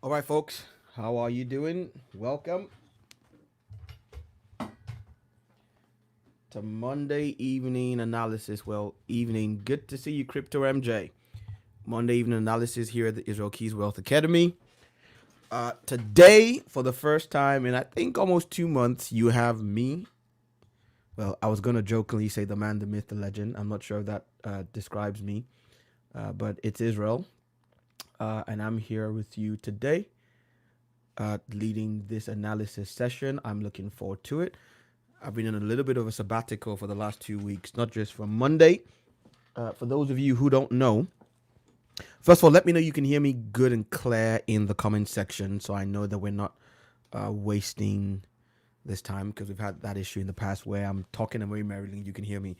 All right, folks, how are you doing? Welcome to Monday evening analysis. Well, evening. Good to see you, Crypto MJ. Monday evening analysis here at the Israel Keys Wealth Academy. Today, for the first time in I think almost 2 months, you have me. Well, I was gonna jokingly say the man, the myth, the legend. I'm not sure if that describes me, but it's Israel, and I'm here with you today, leading this analysis session. I'm looking forward to it. I've been in a little bit of a sabbatical for the last 2 weeks, not just from Monday. For those of you who don't know, first of all, let me know you can hear me good and clear in the comment section so I know that we're not wasting this time, because we've had that issue in the past where I'm talking and very merrily and you can hear me.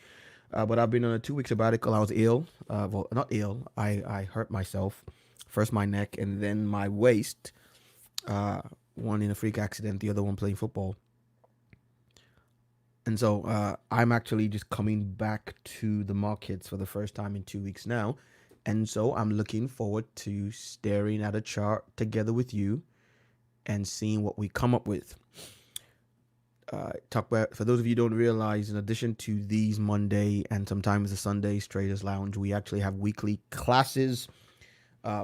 But I've been on a 2 week sabbatical. I was ill. Well, not ill. I hurt myself. First my neck and then my waist. One in a freak accident, the other one playing football. And so I'm actually just coming back to the markets for the first time in 2 weeks now. And so I'm looking forward to staring at a chart together with you and seeing what we come up with. Talk about, for those of you who don't realize, in addition to these Monday and sometimes the Sundays Traders Lounge, we actually have weekly classes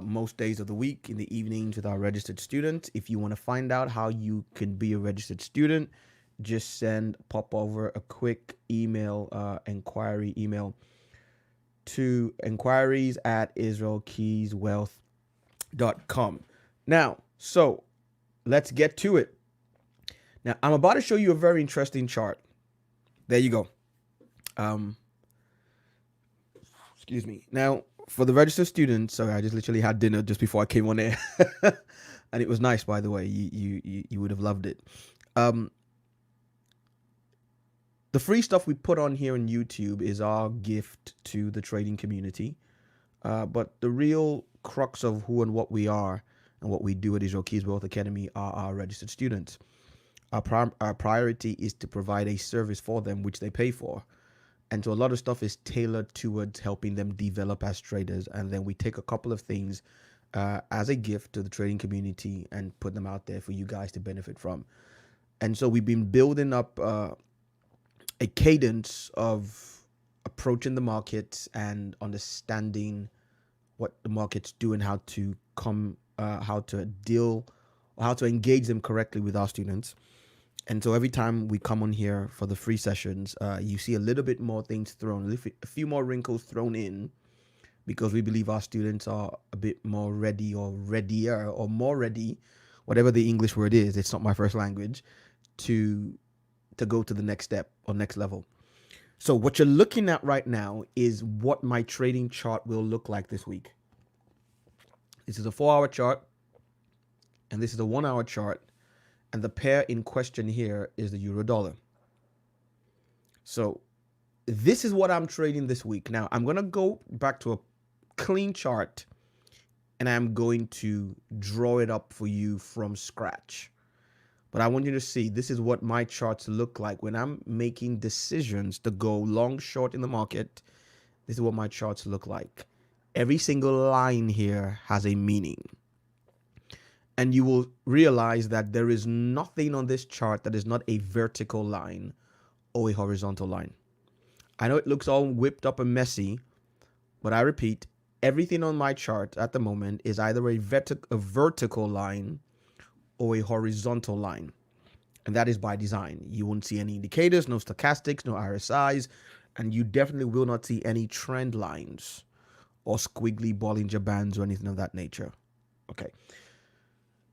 most days of the week in the evenings with our registered students. If you want to find out how you can be a registered student, just pop over a quick inquiry email to inquiries@israelkeyswealth.com. Now, so let's get to it. Now, I'm about to show you a very interesting chart. There you go. Excuse me. Now, for the registered students, sorry, I just literally had dinner just before I came on air, and it was nice, by the way. You would have loved it. The free stuff we put on here on YouTube is our gift to the trading community. But the real crux of who and what we are and what we do at Israel Keys Wealth Academy are our registered students. Our priority is to provide a service for them, which they pay for. And so a lot of stuff is tailored towards helping them develop as traders. And then we take a couple of things as a gift to the trading community and put them out there for you guys to benefit from. And so we've been building up a cadence of approaching the markets and understanding what the markets do and how to engage them correctly with our students. And so every time we come on here for the free sessions, you see a little bit more things thrown, a few more wrinkles thrown in, because we believe our students are a bit more ready or readier or more ready, whatever the English word is. It's not my first language, to go to the next step or next level. So what you're looking at right now is what my trading chart will look like this week. This is a 4-hour chart, and this is a 1-hour chart, and the pair in question here is the euro dollar. So this is what I'm trading this week. Now I'm going to go back to a clean chart, and I'm going to draw it up for you from scratch. But I want you to see, this is what my charts look like when I'm making decisions to go long, short in the market. This is what my charts look like. Every single line here has a meaning. And you will realize that there is nothing on this chart that is not a vertical line or a horizontal line. I know it looks all whipped up and messy, but I repeat, everything on my chart at the moment is either a vertical line or a horizontal line. And that is by design. You won't see any indicators, no stochastics, no RSIs, and you definitely will not see any trend lines or squiggly Bollinger Bands or anything of that nature. Okay.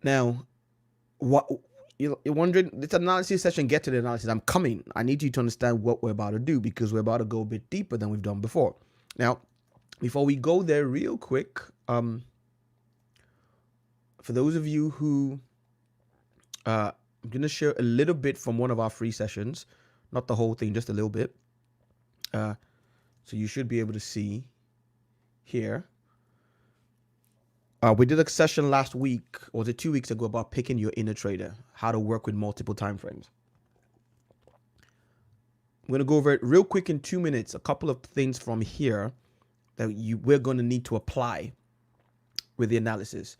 Now, what you're wondering, this analysis session, get to the analysis. I'm coming. I need you to understand what we're about to do, because we're about to go a bit deeper than we've done before. Now, before we go there real quick, for those of you who I'm going to share a little bit from one of our free sessions, not the whole thing, just a little bit. So you should be able to see here. We did a session last week, or was it 2 weeks ago, about picking your inner trader, how to work with multiple time frames. I'm going to go over it real quick in 2 minutes, a couple of things from here that we're going to need to apply with the analysis.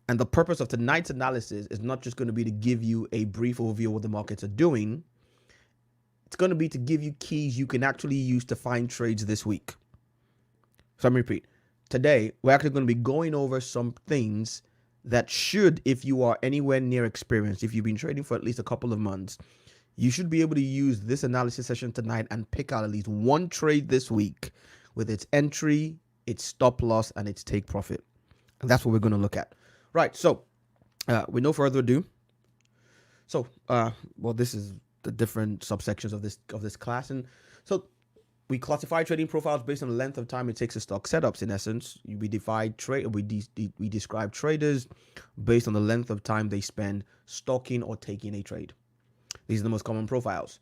And the purpose of tonight's analysis is not just going to be to give you a brief overview of what the markets are doing. It's going to be to give you keys you can actually use to find trades this week. So let me repeat. Today, we're actually going to be going over some things that should, if you are anywhere near experienced, if you've been trading for at least a couple of months, you should be able to use this analysis session tonight and pick out at least one trade this week with its entry, its stop loss, and its take profit. And that's what we're going to look at. Right. So with no further ado. So, well, this is the different subsections of this class. And so we classify trading profiles based on the length of time it takes to stock setups. In essence, we describe traders based on the length of time they spend stocking or taking a trade. These are the most common profiles: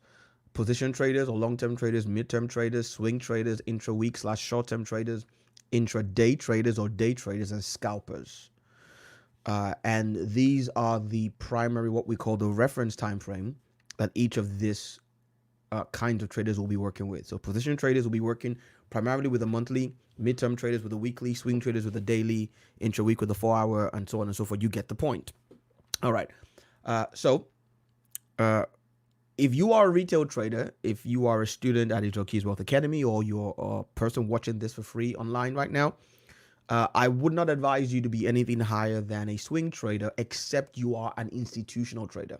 position traders or long-term traders, mid-term traders, swing traders, intra-week / short-term traders, intra-day traders or day traders, and scalpers. And these are the primary, what we call the reference time frame that each of this kinds of traders will be working with. So position traders will be working primarily with a monthly, midterm traders with a weekly, swing traders with a daily, intra-week with a 4-hour, and so on and so forth. You get the point. All right. So if you are a retail trader, if you are a student at Digital Keys Wealth Academy, or you're a person watching this for free online right now, I would not advise you to be anything higher than a swing trader, except you are an institutional trader,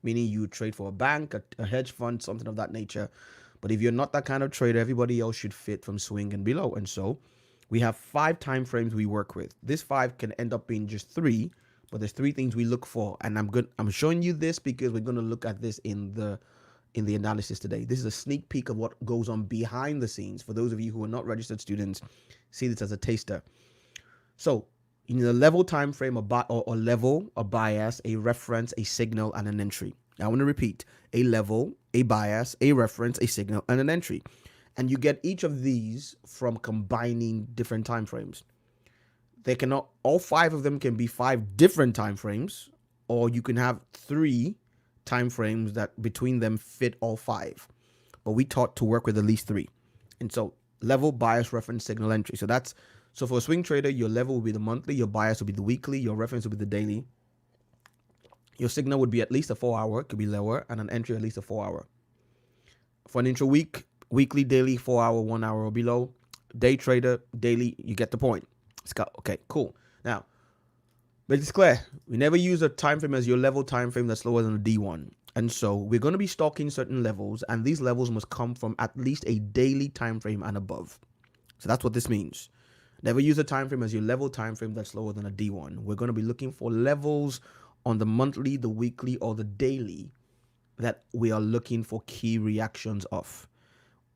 meaning you trade for a bank, a hedge fund, something of that nature. But if you're not that kind of trader, everybody else should fit from swing and below. And so we have 5 time frames we work with. This 5 can end up being just 3, but there's 3 things we look for. And I'm showing you this because we're going to look at this in the analysis today. This is a sneak peek of what goes on behind the scenes. For those of you who are not registered students, see this as a taster. So you need a level time frame, or level, a bias, a reference, a signal, and an entry. I want to repeat: a level, a bias, a reference, a signal, and an entry. And you get each of these from combining different time frames. All 5 of them can be 5 different time frames, or you can have 3 time frames that between them fit all 5. But we taught to work with at least 3. And so level, bias, reference, signal, entry. So for a swing trader, your level will be the monthly, your bias will be the weekly, your reference will be the daily. Your signal would be at least a 4-hour, it could be lower, and an entry at least a 4-hour. For an intra-week, weekly, daily, 4-hour, 1 hour or below. Day trader, daily, you get the point. Okay, cool. Now, make this clear. We never use a time frame as your level time frame that's lower than a D1. And so we're going to be stalking certain levels, and these levels must come from at least a daily time frame and above. So that's what this means. Never use a time frame as your level time frame that's lower than a D1. We're going to be looking for levels on the monthly, the weekly, or the daily that we are looking for key reactions of.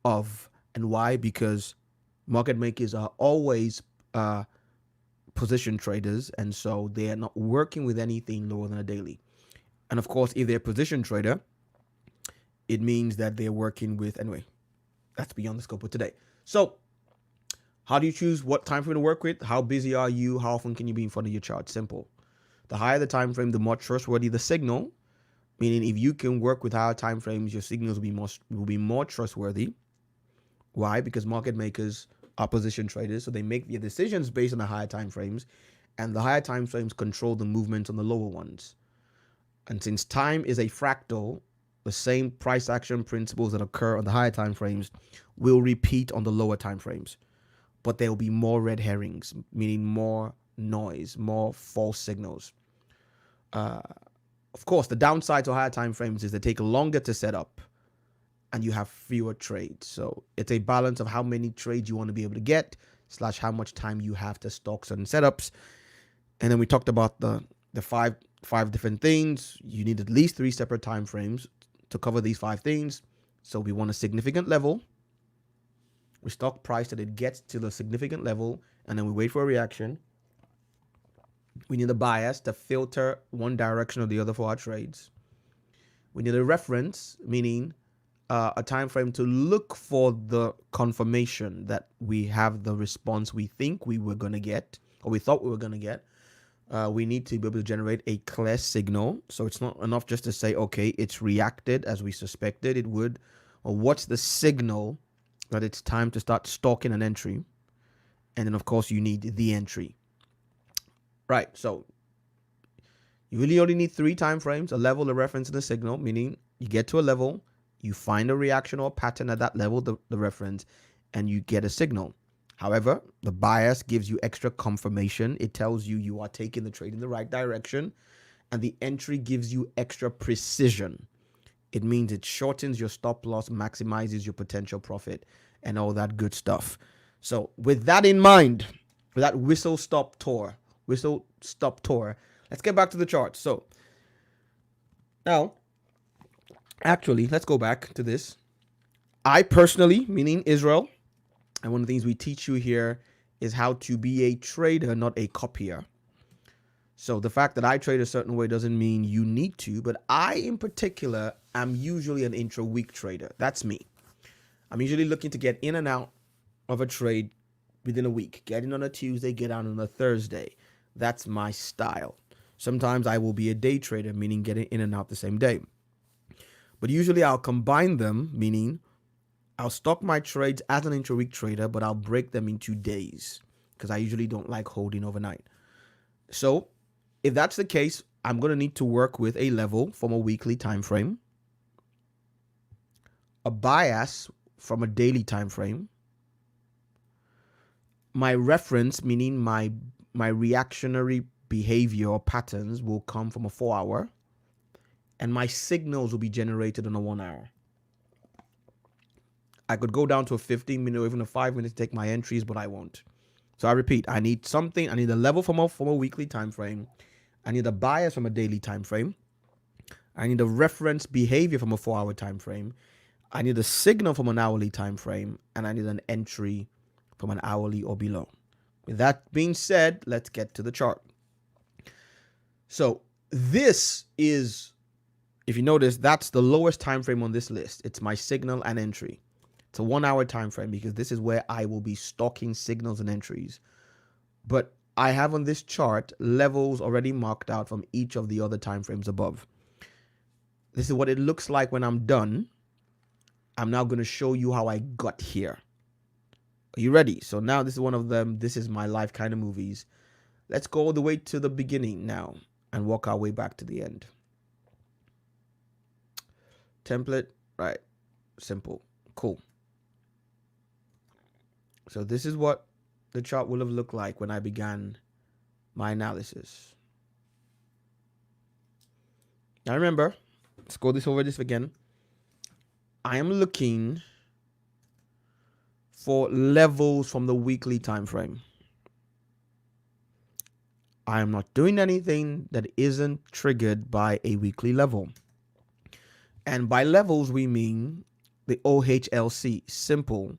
And why? Because market makers are always position traders, and so they are not working with anything lower than a daily. And of course, if they're a position trader, it means that they're working with, anyway, that's beyond the scope of today. So how do you choose what time frame to work with? How busy are you? How often can you be in front of your chart? Simple. The higher the time frame, the more trustworthy the signal. Meaning, if you can work with higher time frames, your signals will be more trustworthy. Why? Because market makers are position traders, so they make their decisions based on the higher time frames, and the higher time frames control the movement on the lower ones. And since time is a fractal, the same price action principles that occur on the higher time frames will repeat on the lower time frames. But there will be more red herrings, meaning more noise, more false signals. Of course, the downside to higher time frames is they take longer to set up and you have fewer trades. So it's a balance of how many trades you want to be able to get / how much time you have to stock certain setups. And then we talked about the five different things. You need at least 3 separate time frames to cover these 5 things. So we want a significant level. We stock price that it gets to the significant level, and then we wait for a reaction. We need a bias to filter one direction or the other for our trades. We need a reference, meaning a time frame to look for the confirmation that we have the response we think we were going to get, or we thought we were going to get. We need to be able to generate a clear signal. So it's not enough just to say, okay, it's reacted as we suspected it would, or what's the signal that it's time to start stalking an entry. And then, of course, you need the entry. Right. So You really only need 3 time frames: a level, a reference, and a signal, meaning you get to a level, you find a reaction or pattern at that level, the reference, and you get a signal. However, the bias gives you extra confirmation. It tells you you are taking the trade in the right direction, and the entry gives you extra precision. It means it shortens your stop loss, maximizes your potential profit, and all that good stuff. So with that in mind, with that whistle stop tour, let's get back to the chart. So now, actually, let's go back to this. I personally, meaning Israel, and one of the things we teach you here is how to be a trader, not a copier. So the fact that I trade a certain way doesn't mean you need to, but I in particular am usually an intra-week trader. That's me. I'm usually looking to get in and out of a trade within a week. Get in on a Tuesday, get out on a Thursday. That's my style. Sometimes I will be a day trader, meaning getting in and out the same day. But usually I'll combine them, meaning I'll stock my trades as an intra-week trader, but I'll break them into days because I usually don't like holding overnight. So if that's the case, I'm going to need to work with a level from a weekly time frame, a bias from a daily time frame, my reference, meaning my reactionary behavior or patterns, will come from a 4-hour, and my signals will be generated on a 1-hour. I could go down to a 15-minute or even a 5-minute to take my entries, but I won't. So I repeat, I need something. I need a level from a weekly time frame. I need a bias from a daily time frame. I need a reference behavior from a 4-hour time frame. I need a signal from an hourly time frame, and I need an entry from an hourly or below. With that being said, let's get to the chart. So this is, if you notice, that's the lowest time frame on this list. It's my signal and entry. It's a 1-hour time frame because this is where I will be stocking signals and entries. But I have on this chart levels already marked out from each of the other time frames above. This is what it looks like when I'm done. I'm now going to show you how I got here. Are you ready? So now this is one of them. This is my life kind of movies. Let's go all the way to the beginning now and walk our way back to the end. Template, right? Simple, cool. So this is what the chart will have looked like when I began my analysis. Now remember, let's go over this again. I am looking for levels from the weekly time frame. I am not doing anything that isn't triggered by a weekly level. And by levels, we mean the OHLC, simple,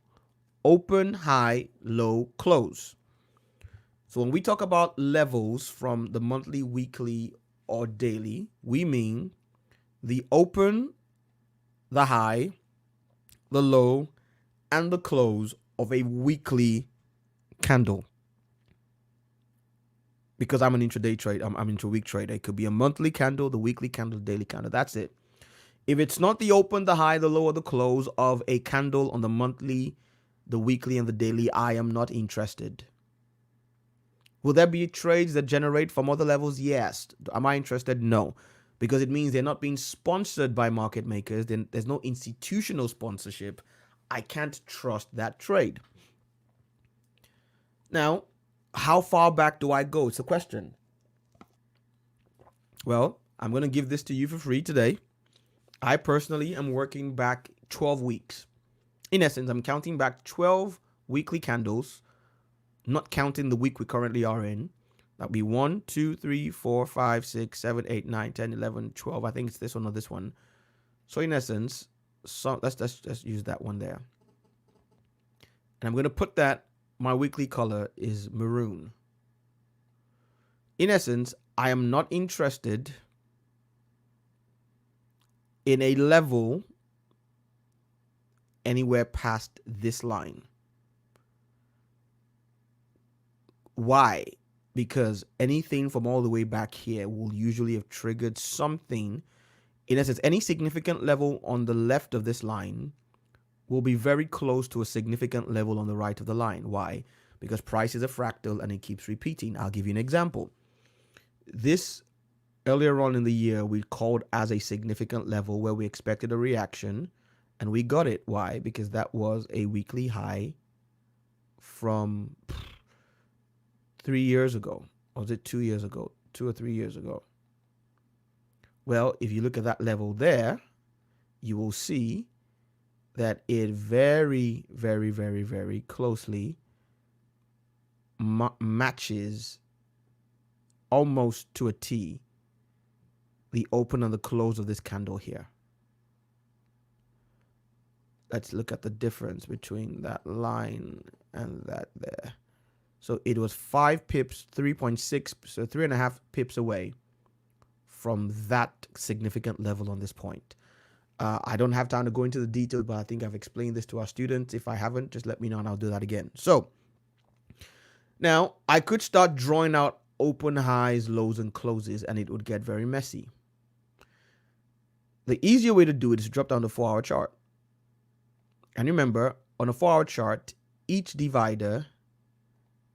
open, high, low, close. So when we talk about levels from the monthly, weekly, or daily, we mean the open, the high, the low, and the close of a weekly candle. Because I'm an intraday trade, I'm intra-week trader. It could be a monthly candle, the weekly candle, the daily candle. That's it. If it's not the open, the high, the low, or the close of a candle on the monthly, the weekly, and the daily, I am not interested. Will there be trades that generate from other levels? Yes. Am I interested? No. Because it means they're not being sponsored by market makers. Then there's no institutional sponsorship. I can't trust that trade. Now, how far back do I go? It's a question. Well, I'm going to give this to you for free today. I personally am working back 12 weeks. In essence, I'm counting back 12 weekly candles, not counting the week we currently are in. That'll be 1, 2, 3, 4, 5, 6, 7, 8, 9, 10, 11, 12. I think it's this one or this one. So in essence, let's use that one there. And I'm going to put that, my weekly color is maroon. In essence, I am not interested in a level anywhere past this line. Why? Because anything from all the way back here will usually have triggered something. In essence, any significant level on the left of this line will be very close to a significant level on the right of the line. Why? Because price is a fractal and it keeps repeating. I'll give you an example. This earlier on in the year, we called as a significant level where we expected a reaction, and we got it. Why? Because that was a weekly high from 3 years ago. Or was it 2 years ago? 2 or 3 years ago. Well, if you look at that level there, you will see that it very, very, very, very closely matches almost to a T the open and the close of this candle here. Let's look at the difference between that line and that there. So it was 5 pips, 3.6, so 3.5 pips away from that significant level on this point. I don't have time to go into the details, but I think I've explained this to our students. If I haven't, just let me know and I'll do that again. So now I could start drawing out open highs, lows, and closes, and it would get very messy. The easier way to do it is to drop down the 4-hour chart. And remember, on a 4-hour chart, each divider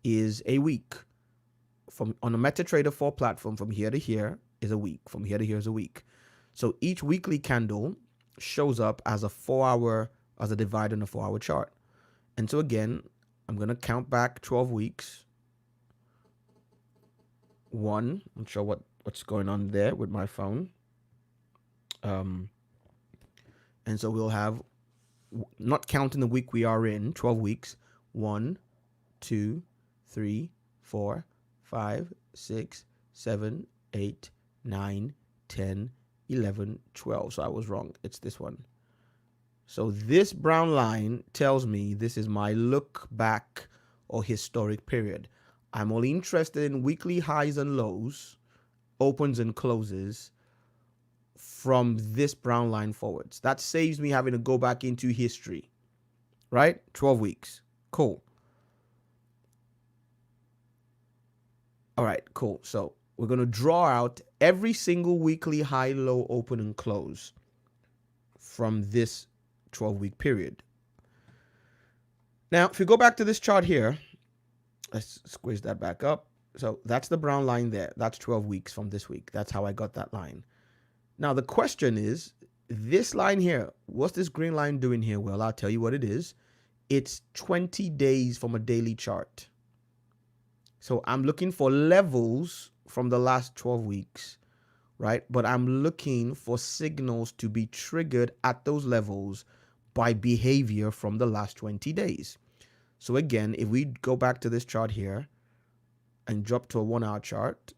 is a week. On a MetaTrader 4 platform, from here to here is a week. From here to here is a week. So each weekly candle shows up as a 4-hour, as a divider in a 4-hour chart. And so again, I'm going to count back 12 weeks. I'm not sure what's going on there with my phone. And so we'll have, not counting the week we are in, 12 weeks, 1, 2, 3, 4, 5, 6, 7, 8, 9, 10, 11, 12. So I was wrong. It's this one. So this brown line tells me this is my look back or historic period. I'm only interested in weekly highs and lows, opens and closes from this brown line forwards. That saves me having to go back into history, right? 12 weeks. Cool. All right, cool. So we're going to draw out every single weekly high, low, open, and close from this 12-week period. Now, if you go back to this chart here, let's squeeze that back up. So that's the brown line there. That's 12 weeks from this week. That's how I got that line. Now, the question is, this line here, what's this green line doing here? Well, I'll tell you what it is. It's 20 days from a daily chart. So I'm looking for levels from the last 12 weeks, right? But I'm looking for signals to be triggered at those levels by behavior from the last 20 days. So again, if we go back to this chart here and drop to a 1-hour chart,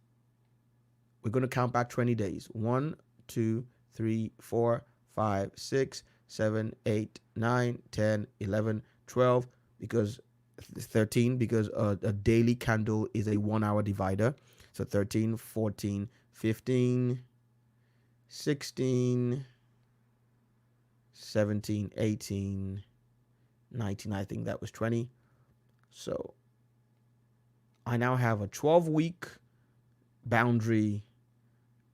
we're going to count back 20 days. 1, 2, 3, 4, 5, 6, 7, 8, 9, 10, 11, 12, because 13, because a daily candle is a 1-hour divider. So 13, 14, 15, 16, 17, 18, 19, I think that was 20. So I now have a 12-week boundary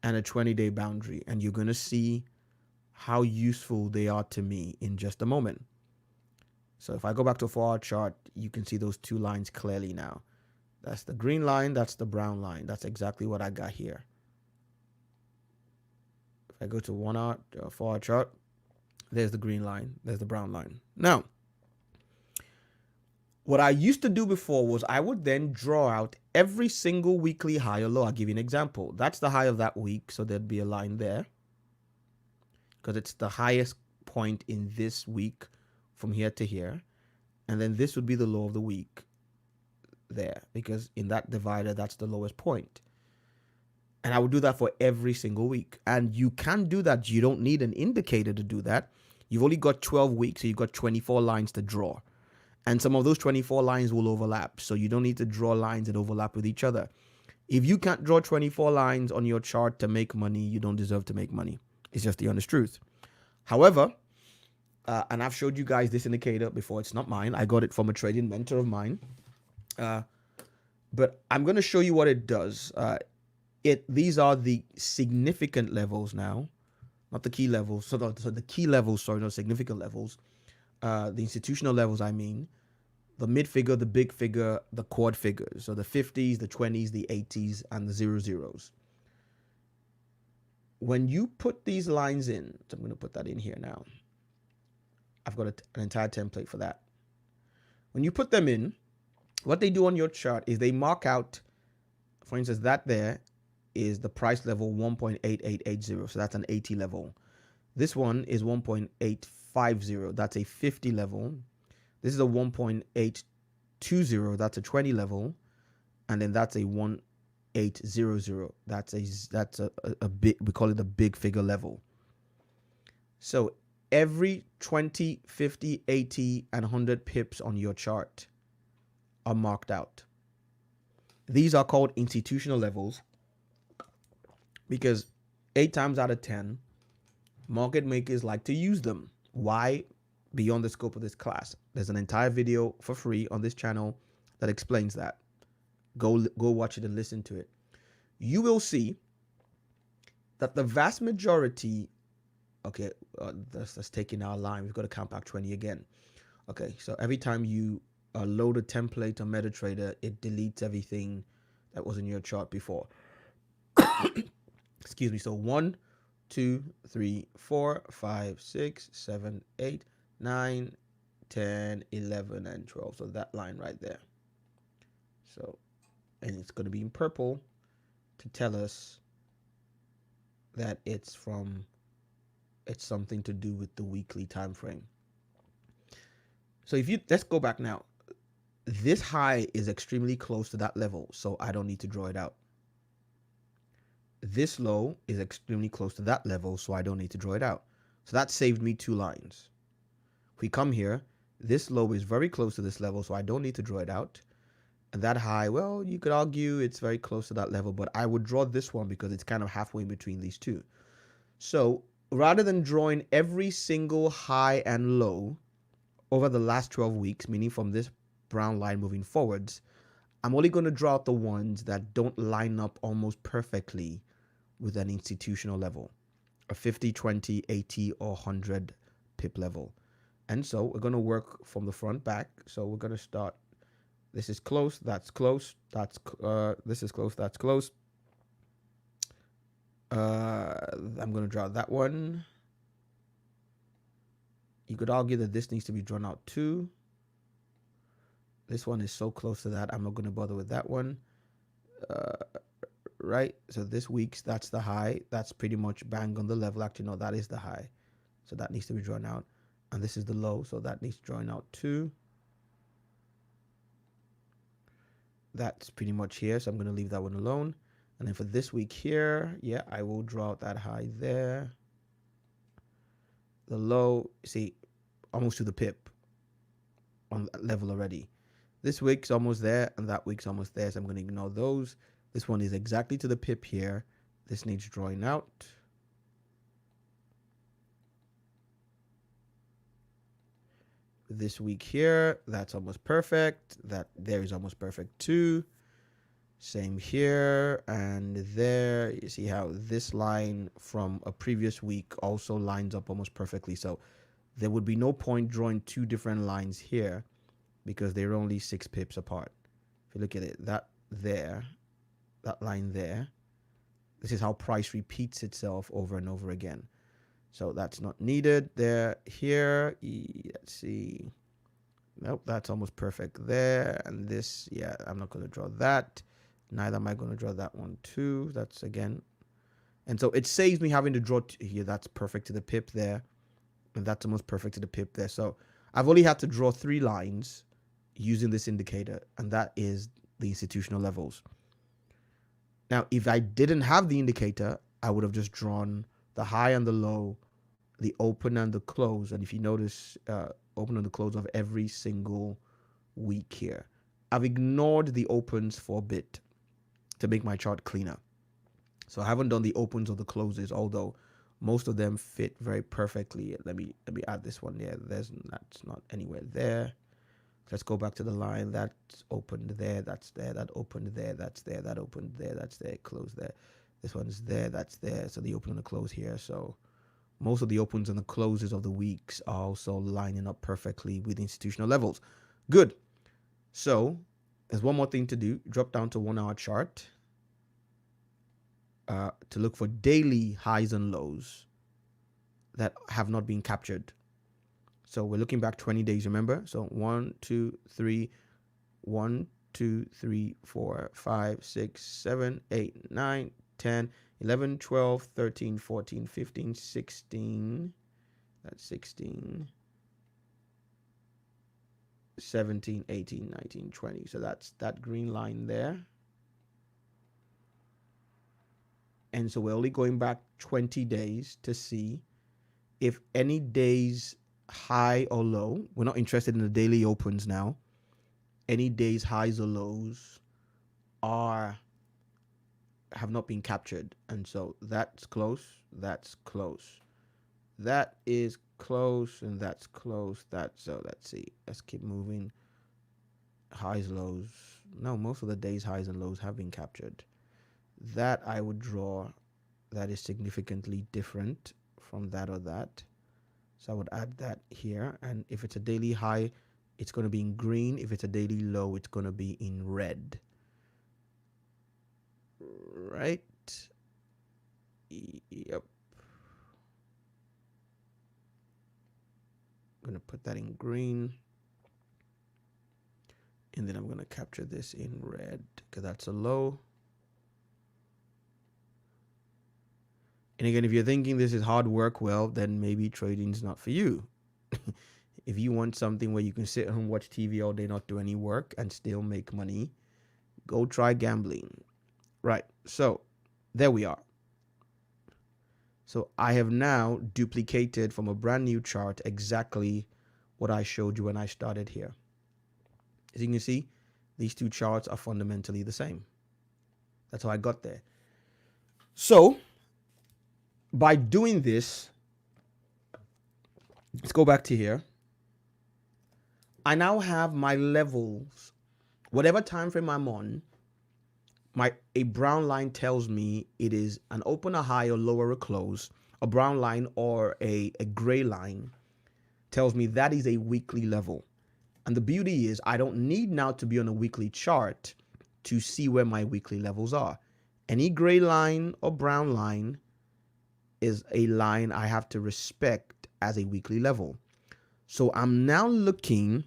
and a 20-day boundary, and you're going to see how useful they are to me in just a moment. So if I go back to a 4-hour chart, you can see those two lines clearly now. That's the green line, that's the brown line. That's exactly what I got here. If I go to 1-hour, 4-hour chart, there's the green line, there's the brown line. Now, what I used to do before was I would then draw out every single weekly high or low. I'll give you an example. That's the high of that week, so there'd be a line there because it's the highest point in this week from here to here. And then this would be the low of the week there, because in that divider, that's the lowest point. And I would do that for every single week. And you can do that. You don't need an indicator to do that. You've only got 12 weeks, so you've got 24 lines to draw. And some of those 24 lines will overlap. So you don't need to draw lines that overlap with each other. If you can't draw 24 lines on your chart to make money, you don't deserve to make money. It's just the honest truth. However, and I've showed you guys this indicator before. It's not mine. I got it from a trading mentor of mine. But I'm going to show you what it does. These are the significant levels now, not the key levels. So the key levels, sorry, not significant levels. The institutional levels, I mean, the mid figure, the big figure, the quad figures. So the 50s, the 20s, the 80s, and the 00s. when you put these lines in, so I'm going to put that in here now. I've got an entire template for that. When you put them in, what they do on your chart is they mark out, for instance, that there is the price level 1.8880. So that's an 80 level. This one is 1.850. That's a 50 level. This is a 1.820. That's a 20 level. And then that's a 1.800. That's a big, we call it a big figure level. So every 20, 50, 80, and 100 pips on your chart are marked out. These are called institutional levels because 8 times out of 10, market makers like to use them. Why? Beyond the scope of this class. There's an entire video for free on this channel that explains that. Go watch it and listen to it. You will see that the vast majority, okay, that's taking our line. We've got to count back 20 again. Okay, so every time you load a template on MetaTrader, it deletes everything that was in your chart before. Excuse me. So 1, 2, 3, 4, 5, 6, 7, 8, 9, 10, 11, and 12. So that line right there. So, and it's going to be in purple to tell us that it's something to do with the weekly time frame. So let's go back now. This high is extremely close to that level, so I don't need to draw it out. This low is extremely close to that level, so I don't need to draw it out. So that saved me 2 lines. If we come here, this low is very close to this level, so I don't need to draw it out. And that high, well, you could argue it's very close to that level, but I would draw this one because it's kind of halfway in between these two. So rather than drawing every single high and low over the last 12 weeks, meaning from this brown line moving forwards, I'm only going to draw out the ones that don't line up almost perfectly with an institutional level, a 50, 20, 80, or 100 pip level. And so we're going to work from the front back. So we're going to start. This is close. That's close. This is close. That's close. I'm going to draw that one. You could argue that this needs to be drawn out too. This one is so close to that, I'm not going to bother with that one. Right? So this week's, that's the high. That's pretty much bang on the level. Actually, no, that is the high. So that needs to be drawn out. And this is the low, so that needs drawn out too. That's pretty much here, so I'm going to leave that one alone. And then for this week here, yeah, I will draw out that high there. The low, see, almost to the pip on that level already. This week's almost there, and that week's almost there, so I'm going to ignore those. This one is exactly to the pip here. This needs drawing out. This week here, that's almost perfect. That there is almost perfect too. Same here and there. You see how this line from a previous week also lines up almost perfectly. So there would be no point drawing 2 different lines here because they're only 6 pips apart. If you look at it, that there, that line there, this is how price repeats itself over and over again. So that's not needed there. Here, let's see. Nope, that's almost perfect there. And this, yeah, I'm not going to draw that. Neither am I going to draw that one too. That's again. And so it saves me having to draw here. That's perfect to the pip there. And that's almost perfect to the pip there. So I've only had to draw 3 lines using this indicator. And that is the institutional levels. Now, if I didn't have the indicator, I would have just drawn the high and the low, the open and the close. And if you notice, open and the close of every single week here. I've ignored the opens for a bit to make my chart cleaner. So I haven't done the opens or the closes, although most of them fit very perfectly. Let me add this one there. That's not anywhere there. Let's go back to the line. That's opened there. That's there. That opened there. That's there. That opened there. That's there. Close there. This one's there. That's there. So the open and the close here. So most of the opens and the closes of the weeks are also lining up perfectly with institutional levels. Good. So there's one more thing to do. Drop down to 1 hour chart. to look for daily highs and lows that have not been captured. So we're looking back 20 days, remember? So 1, 2, 3, 1, 2, 3, 4, 5, 6, 7, 8, 9, 10, 11, 12, 13, 14, 15, 16. That's 16. 17, 18, 19, 20. So that's that green line there. And so we're only going back 20 days to see if any days high or low, we're not interested in the daily opens now, any days highs or lows have not been captured. And so that's close, that's close, that is close, and that's close. So let's see, let's keep moving. Highs, lows, no, most of the days highs and lows have been captured. That I would draw that is significantly different from that or that. So I would add that here. And if it's a daily high, it's going to be in green. If it's a daily low, it's going to be in red. Right? Yep. I'm going to put that in green. And then I'm going to capture this in red because that's a low. And again, if you're thinking this is hard work, well, then maybe trading's not for you. If you want something where you can sit home, watch TV all day, not do any work, and still make money, go try gambling. Right, so there we are. So I have now duplicated from a brand new chart exactly what I showed you when I started here. As you can see, these two charts are fundamentally the same. That's how I got there. So by doing this, let's go back to here. I now have my levels. Whatever time frame I'm on, a brown line tells me it is an open, a high, or lower, or close. A brown line or a gray line tells me that is a weekly level. And the beauty is I don't need now to be on a weekly chart to see where my weekly levels are. Any gray line or brown line is a line I have to respect as a weekly level. So I'm now looking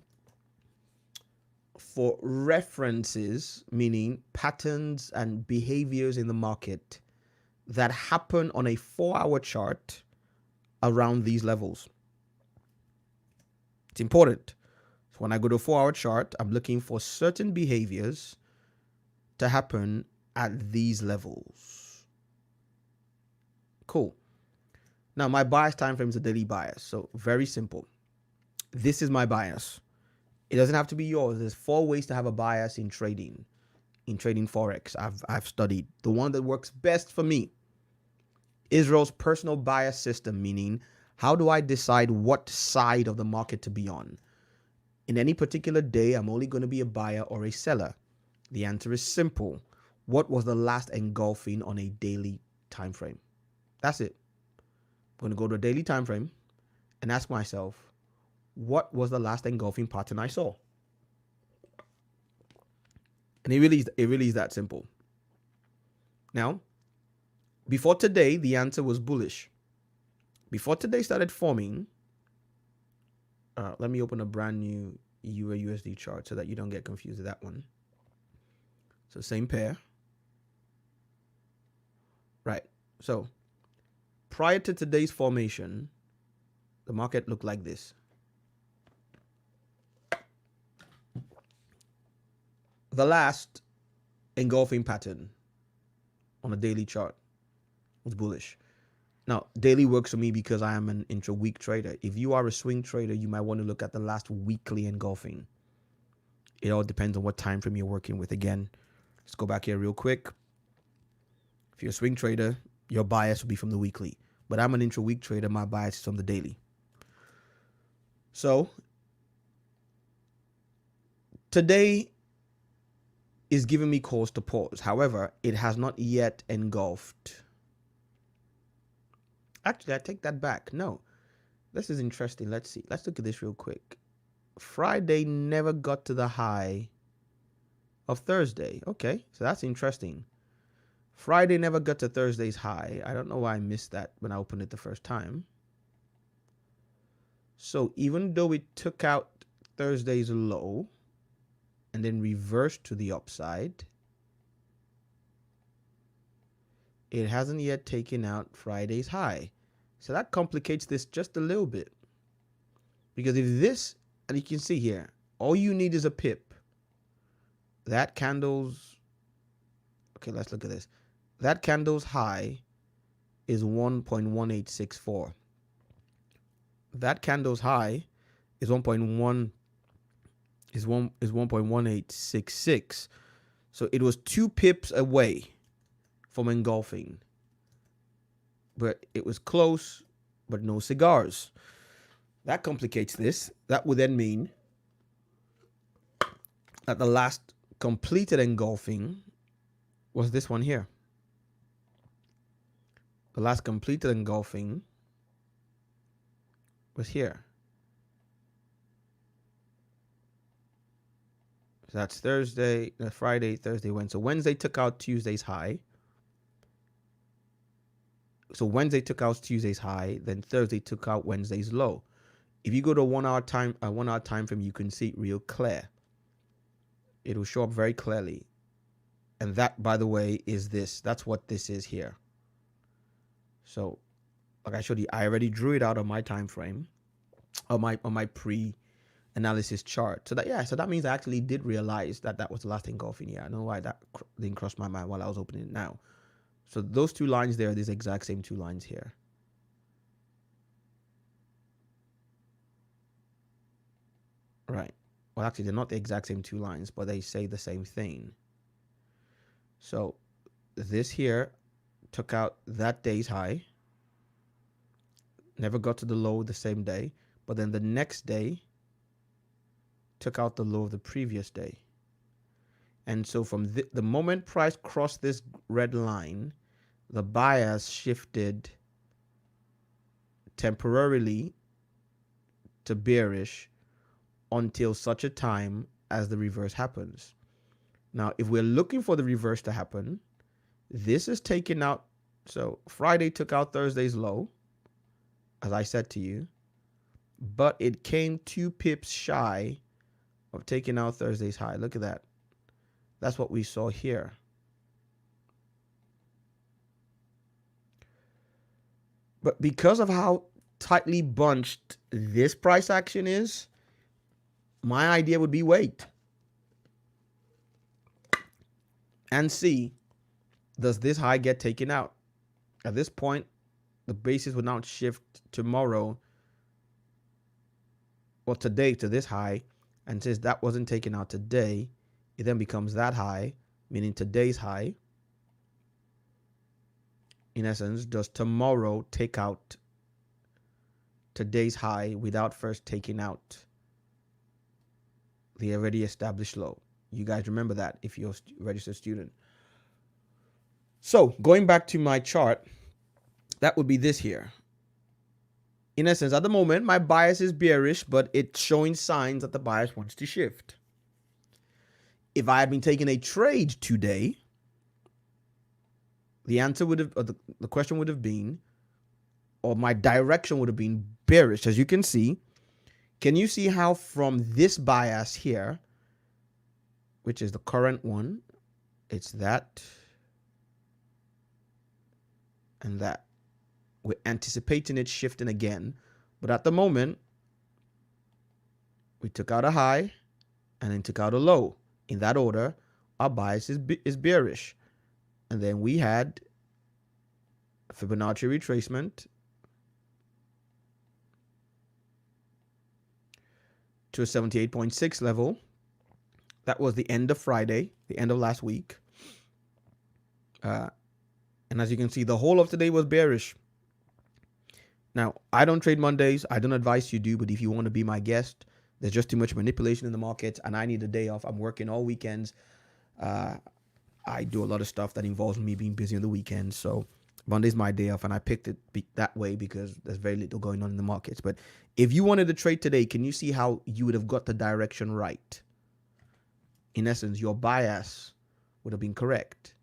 for references, meaning patterns and behaviors in the market that happen on a 4-hour chart around these levels. It's important. So when I go to a 4-hour chart, I'm looking for certain behaviors to happen at these levels. Cool. Now, my bias time frame is a daily bias. So very simple. This is my bias. It doesn't have to be yours. There's 4 ways to have a bias in trading. In trading Forex, I've studied. The one that works best for me, Israel's personal bias system, meaning how do I decide what side of the market to be on? In any particular day, I'm only going to be a buyer or a seller. The answer is simple. What was the last engulfing on a daily time frame? That's it. I'm going to go to a daily time frame and ask myself, what was the last engulfing pattern I saw? And it really is that simple. Now, before today, the answer was bullish. Before today started forming, let me open a brand new EUR USD chart so that you don't get confused with that one. So same pair. Right. So prior to today's formation, the market looked like this. The last engulfing pattern on a daily chart was bullish. Now, daily works for me because I am an intra-week trader. If you are a swing trader, you might want to look at the last weekly engulfing. It all depends on what time frame you're working with. Again, let's go back here real quick. If you're a swing trader, your bias will be from the weekly. But I'm an intra-week trader. My bias is from the daily. So today is giving me cause to pause. However, it has not yet engulfed. Actually, I take that back. No, this is interesting. Let's see. Let's look at this real quick. Friday never got to the high of Thursday. Okay, so that's interesting. Friday never got to Thursday's high. I don't know why I missed that when I opened it the first time. So even though it took out Thursday's low and then reversed to the upside, it hasn't yet taken out Friday's high. So that complicates this just a little bit. Because if this, and you can see here, all you need is a pip. That candle's, okay, let's look at this. That candle's high is 1.1864. That candle's high is 1.1866. So it was 2 pips away from engulfing. But it was close, but no cigars. That complicates this. That would then mean that the last completed engulfing was this one here. The last completed engulfing was here. So that's Thursday, Friday, Thursday, Wednesday. So Wednesday took out Tuesday's high. So Wednesday took out Tuesday's high, then Thursday took out Wednesday's low. If you go to 1 hour time frame, you can see it real clear. It will show up very clearly. And that, by the way, is this. That's what this is here. So, like I showed you, I already drew it out on my time frame, on my pre-analysis chart. So that means I actually did realize that that was the last engulfing. Yeah, I don't know why that didn't cross my mind while I was opening it now. So those 2 lines there are these exact same 2 lines here. Right. Well, actually, they're not the exact same 2 lines, but they say the same thing. So this here took out that day's high. Never got to the low the same day. But then the next day took out the low of the previous day. And so from the moment price crossed this red line, the bias shifted temporarily to bearish until such a time as the reverse happens. Now, if we're looking for the reverse to happen, this is taking out. So Friday took out Thursday's low, as I said to you, but it came 2 pips shy of taking out Thursday's high. Look at that. That's what we saw here. But because of how tightly bunched this price action is, my idea would be wait and see, does this high get taken out? At this point, the basis would now shift tomorrow or today to this high, and since that wasn't taken out today, it then becomes that high, meaning today's high. In essence, does tomorrow take out today's high without first taking out the already established low? You guys remember that if you're a registered student. So going back to my chart, that would be this here. In essence, at the moment, my bias is bearish, but it's showing signs that the bias wants to shift. If I had been taking a trade today, the answer would have, or the question would have been, or my direction would have been bearish. As you can see, can you see how from this bias here, which is the current one, it's that and that. We're anticipating it shifting again, but at the moment, we took out a high and then took out a low. In that order, our bias is bearish. And then we had a Fibonacci retracement to a 78.6 level. That was the end of Friday, the end of last week. And as you can see, the whole of today was bearish. Now, I don't trade Mondays. I don't advise you do, but if you want to be my guest, there's just too much manipulation in the markets, and I need a day off. I'm working all weekends. I do a lot of stuff that involves me being busy on the weekends. So Monday's my day off, and I picked it that way because there's very little going on in the markets. But if you wanted to trade today, can you see how you would have got the direction right? In essence, your bias would have been correct.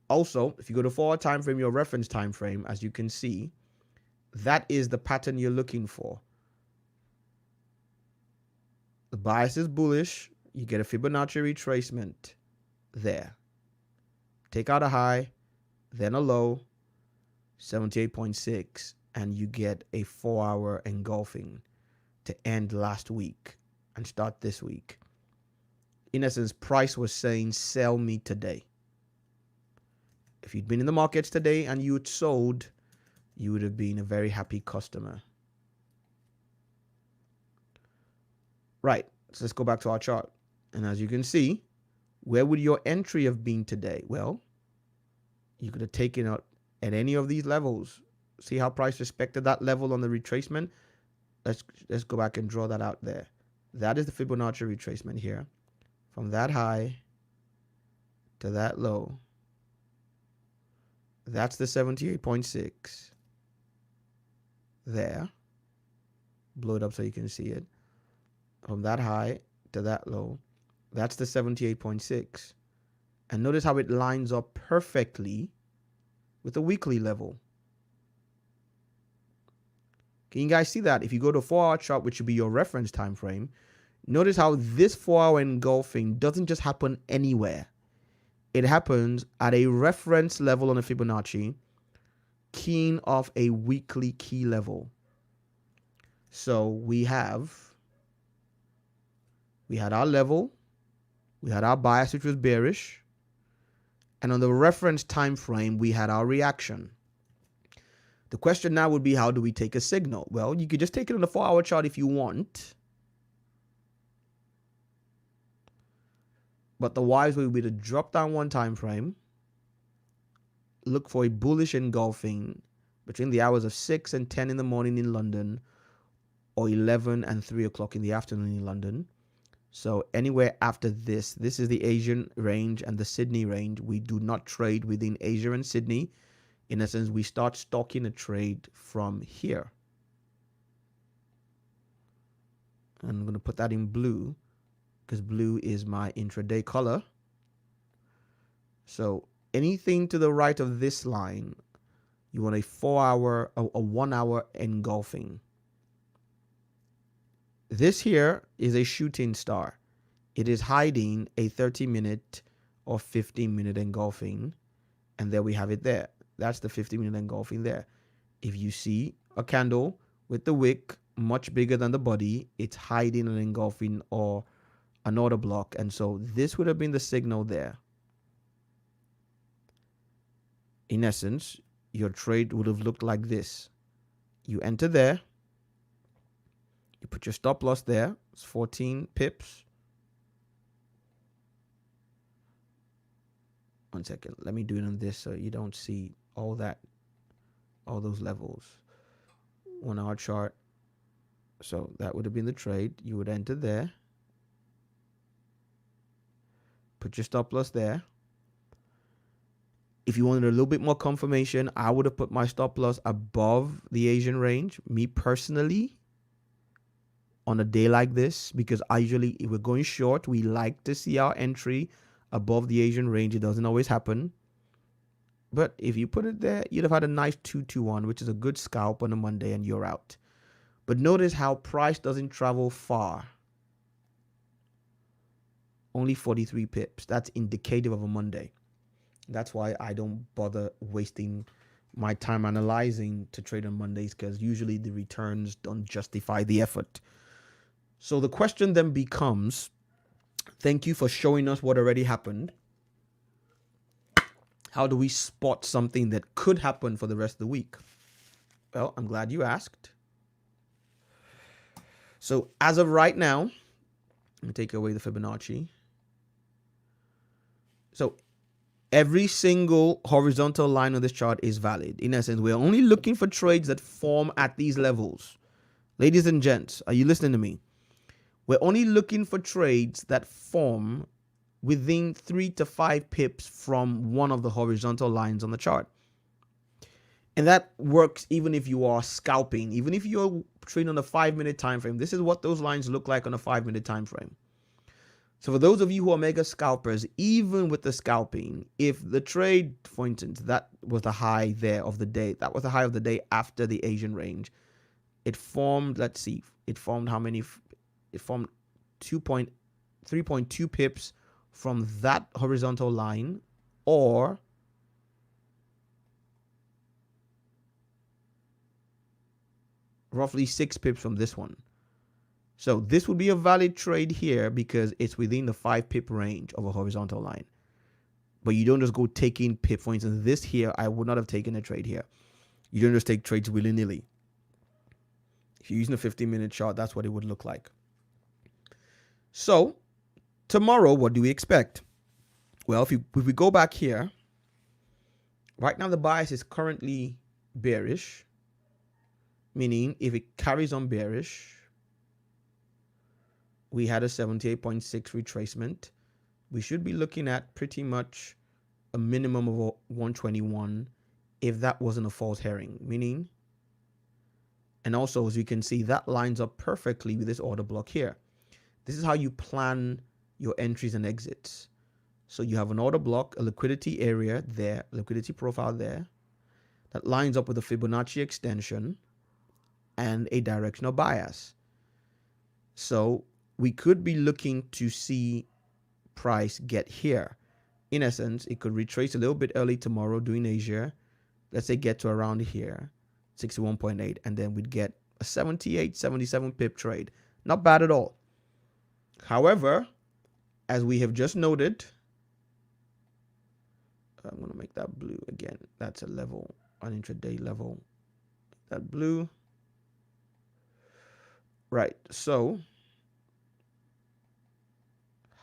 Also, if you go to 4-hour time frame, your reference time frame, as you can see, that is the pattern you're looking for. The bias is bullish. You get a Fibonacci retracement there. Take out a high, then a low, 78.6, and you get a 4-hour engulfing to end last week and start this week. In essence, price was saying, sell me today. If you'd been in the markets today and you had sold, you would have been a very happy customer. Right, so let's go back to our chart. And as you can see, where would your entry have been today? Well, you could have taken out at any of these levels. See how price respected that level on the retracement? Let's go back and draw that out there. That is the Fibonacci retracement here. From that high to that low. That's the 78.6. There. Blow it up so you can see it. From that high to that low. That's the 78.6. And notice how it lines up perfectly with the weekly level. Can you guys see that? If you go to 4-hour chart, which would be your reference time frame, notice how this 4-hour engulfing doesn't just happen anywhere. It happens at a reference level on a Fibonacci, keying off a weekly key level. So we had our level, we had our bias, which was bearish, and on the reference time frame, we had our reaction. The question now would be, how do we take a signal? Well, you could just take it on the 4-hour chart if you want. But the wise way would be to drop down one time frame, look for a bullish engulfing between the hours of 6 and 10 in the morning in London, or 11 and 3 o'clock in the afternoon in London. So anywhere after this is the Asian range and the Sydney range. We do not trade within Asia and Sydney. In essence, we start stalking a trade from here. And I'm going to put that in blue because blue is my intraday color. So anything to the right of this line, you want a 4-hour, a 1-hour engulfing. This here is a shooting star. It is hiding a 30-minute or 15-minute engulfing. And there we have it there. That's the 50-minute engulfing there. If you see a candle with the wick much bigger than the body, it's hiding an engulfing or an order block. And so this would have been the signal there. In essence, your trade would have looked like this. You enter there. You put your stop loss there. It's 14 pips. One second. Let me do it on this so you don't see all those levels. 1-hour chart. So that would have been the trade. You would enter there. Put your stop loss there. If you wanted a little bit more confirmation, I would have put my stop loss above the Asian range. Me personally, on a day like this, because I usually, if we're going short, we like to see our entry above the Asian range. It doesn't always happen. But if you put it there, you'd have had a nice 2-2-1, which is a good scalp on a Monday, and you're out. But notice how price doesn't travel far. Only 43 pips. That's indicative of a Monday. That's why I don't bother wasting my time analyzing to trade on Mondays, because usually the returns don't justify the effort. So the question then becomes, thank you for showing us what already happened. How do we spot something that could happen for the rest of the week? Well, I'm glad you asked. So as of right now, let me take away the Fibonacci. So every single horizontal line on this chart is valid. In essence, we're only looking for trades that form at these levels. Ladies and gents, are you listening to me? We're only looking for trades that form within 3 to 5 pips from one of the horizontal lines on the chart. And that works even if you are scalping, even if you're trading on a 5-minute time frame. This is what those lines look like on a 5-minute time frame. So for those of you who are mega scalpers, even with the scalping, if the trade, for instance, that was the high there of the day, that was the high of the day after the Asian range, it formed, let's see, it formed how many? It formed 3.2 pips from that horizontal line, or roughly 6 pips from this one. So this would be a valid trade here because it's within the 5 pip range of a horizontal line. But you don't just go taking pip. For instance, this here, I would not have taken a trade here. You don't just take trades willy-nilly. If you're using a 15-minute chart, that's what it would look like. So tomorrow, what do we expect? Well, if we go back here, right now the bias is currently bearish, meaning if it carries on bearish, we had a 78.6 retracement. We should be looking at pretty much a minimum of 121 if that wasn't a false herring, meaning, and also as you can see, that lines up perfectly with this order block here. This is how you plan your entries and exits. So you have an order block, a liquidity area there, liquidity profile there, that lines up with a Fibonacci extension and a directional bias. So we could be looking to see price get here. In essence, it could retrace a little bit early tomorrow doing Asia. Let's say get to around here, 61.8, and then we'd get a 78, 77 pip trade. Not bad at all. However, as we have just noted, I'm going to make that blue again. That's a level, an intraday level. That blue. Right. So,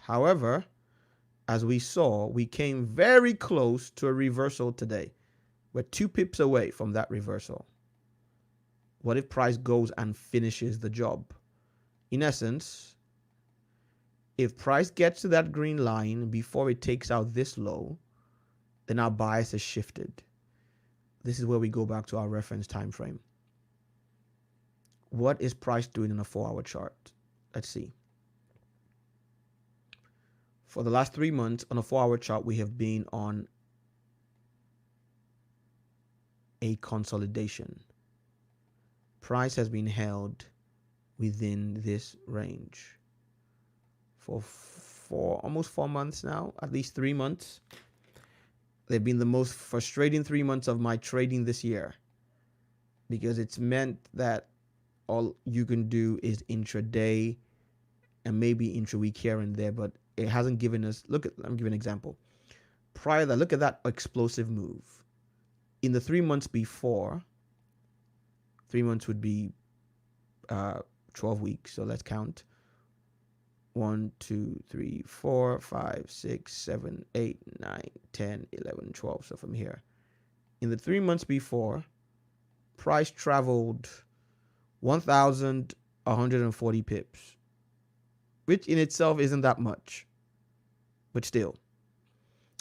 however, as we saw, we came very close to a reversal today. We're 2 pips away from that reversal. What if price goes and finishes the job? In essence, if price gets to that green line before it takes out this low, then our bias has shifted. This is where we go back to our reference time frame. What is price doing in a 4-hour chart? Let's see. For the last 3 months on a 4-hour chart, we have been on a consolidation. Price has been held within this range for almost 4 months now, at least 3 months. They've been the most frustrating 3 months of my trading this year because it's meant that all you can do is intraday and maybe intra-week here and there, but it hasn't given us, let me give you an example. Prior to that, look at that explosive move. In the 3 months before, 3 months would be 12 weeks. So let's count. 1, 2, 3, 4, 5, 6, 7, 8, 9, 10, 11, 12. So from here. In the 3 months before, price traveled 1,140 pips, which in itself isn't that much. But still,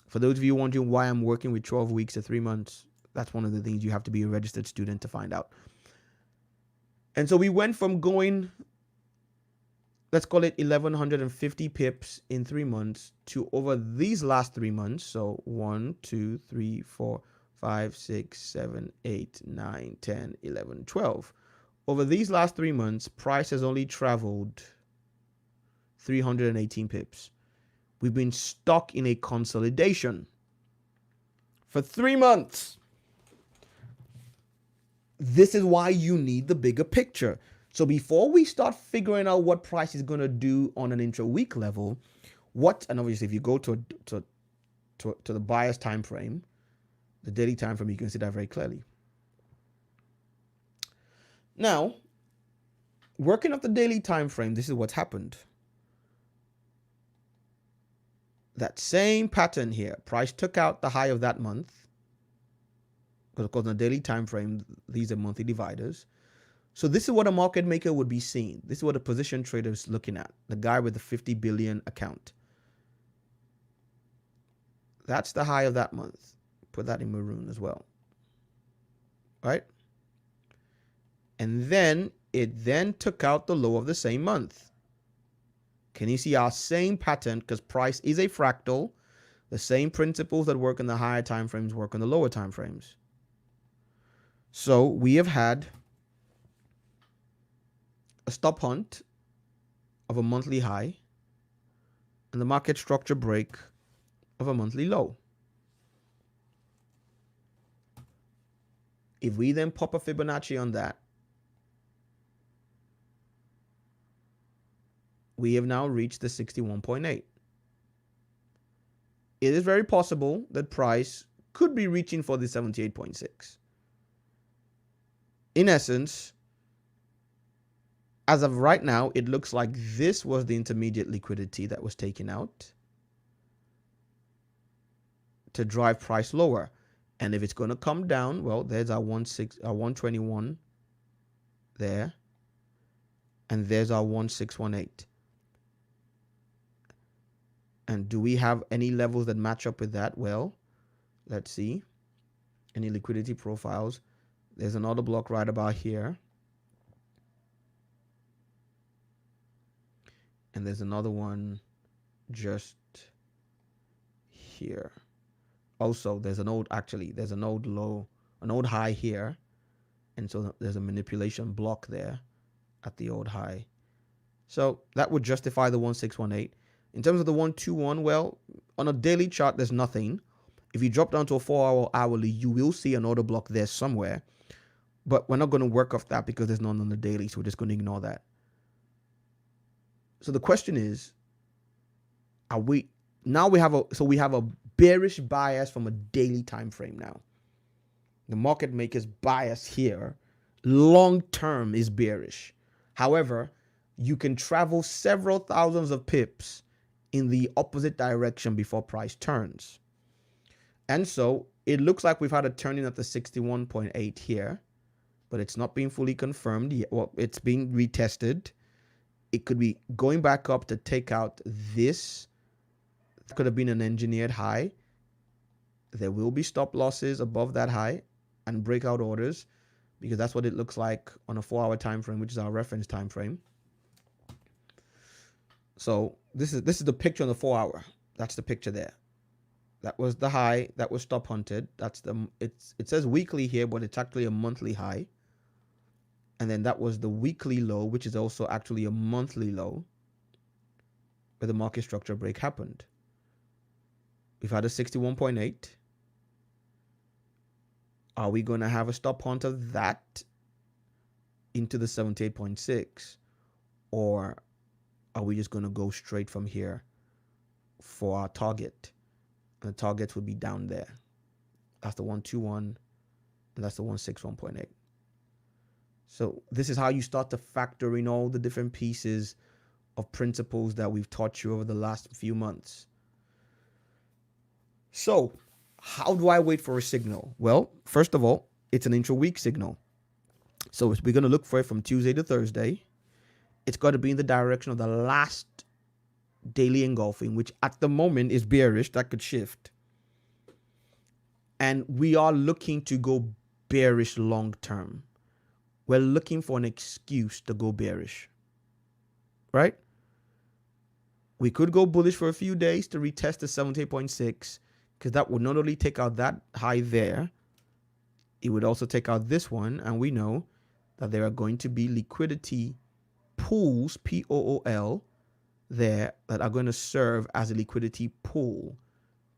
for those of you wondering why I'm working with 12 weeks to 3 months, that's one of the things you have to be a registered student to find out. And so we went from going, let's call it 1,150 pips in 3 months to over these last 3 months. So 1, 2, 3, 4, 5, 6, 7, 8, 9, 10, 11, 12. Over these last 3 months, price has only traveled 318 pips. We've been stuck in a consolidation for 3 months. This is why you need the bigger picture. So before we start figuring out what price is going to do on an intra-week level, and obviously if you go to the bias time frame, the daily time frame, you can see that very clearly. Now, working up the daily time frame, this is what's happened. That same pattern here, price took out the high of that month, because of course on the daily time frame, these are monthly dividers. So this is what a market maker would be seeing. This is what a position trader is looking at. The guy with the 50 billion account. That's the high of that month. Put that in maroon as well. Right? And then it then took out the low of the same month. Can you see our same pattern? Because price is a fractal. The same principles that work in the higher time frames work in the lower time frames. So we have had a stop hunt of a monthly high and the market structure break of a monthly low. If we then pop a Fibonacci on that, we have now reached the 61.8. It is very possible that price could be reaching for the 78.6. In essence, as of right now, it looks like this was the intermediate liquidity that was taken out to drive price lower. And if it's going to come down, well, there's our 121 there. And there's our 1618. And do we have any levels that match up with that? Well, let's see. Any liquidity profiles? There's another block right about here. And there's another one just here. Also, there's an old low, an old high here. And so there's a manipulation block there at the old high. So that would justify the 1618. In terms of the 121, well, on a daily chart, there's nothing. If you drop down to a 4-hour hourly, you will see an order block there somewhere. But we're not going to work off that because there's none on the daily, so we're just going to ignore that. So the question is, we have a bearish bias from a daily time frame now. The market maker's bias here, long term, is bearish. However, you can travel several thousands of pips in the opposite direction before price turns. And so it looks like we've had a turning at the 61.8 here, but it's not being fully confirmed yet. Well, it's being retested. It could be going back up to take out this. It could have been an engineered high. There will be stop losses above that high and breakout orders, because that's what it looks like on a 4-hour time frame, which is our reference time frame. So this is the picture on the 4-hour. That's the picture there. That was the high that was stop hunted. It says weekly here, but it's actually a monthly high. And then that was the weekly low, which is also actually a monthly low, where the market structure break happened. We've had a 61.8. Are we going to have a stop hunt of that into the 78.6? Or are we just going to go straight from here for our target? And the target would be down there. That's the 121, and that's the 161.8. So this is how you start to factor in all the different pieces of principles that we've taught you over the last few months. So how do I wait for a signal? Well, first of all, it's an intra-week signal. So we're going to look for it from Tuesday to Thursday. It's got to be in the direction of the last daily engulfing, which at the moment is bearish. That could shift. And we are looking to go bearish long term. We're looking for an excuse to go bearish, right? We could go bullish for a few days to retest the 78.6, because that would not only take out that high there, it would also take out this one. And we know that there are going to be liquidity pools, P-O-O-L, there that are going to serve as a liquidity pool,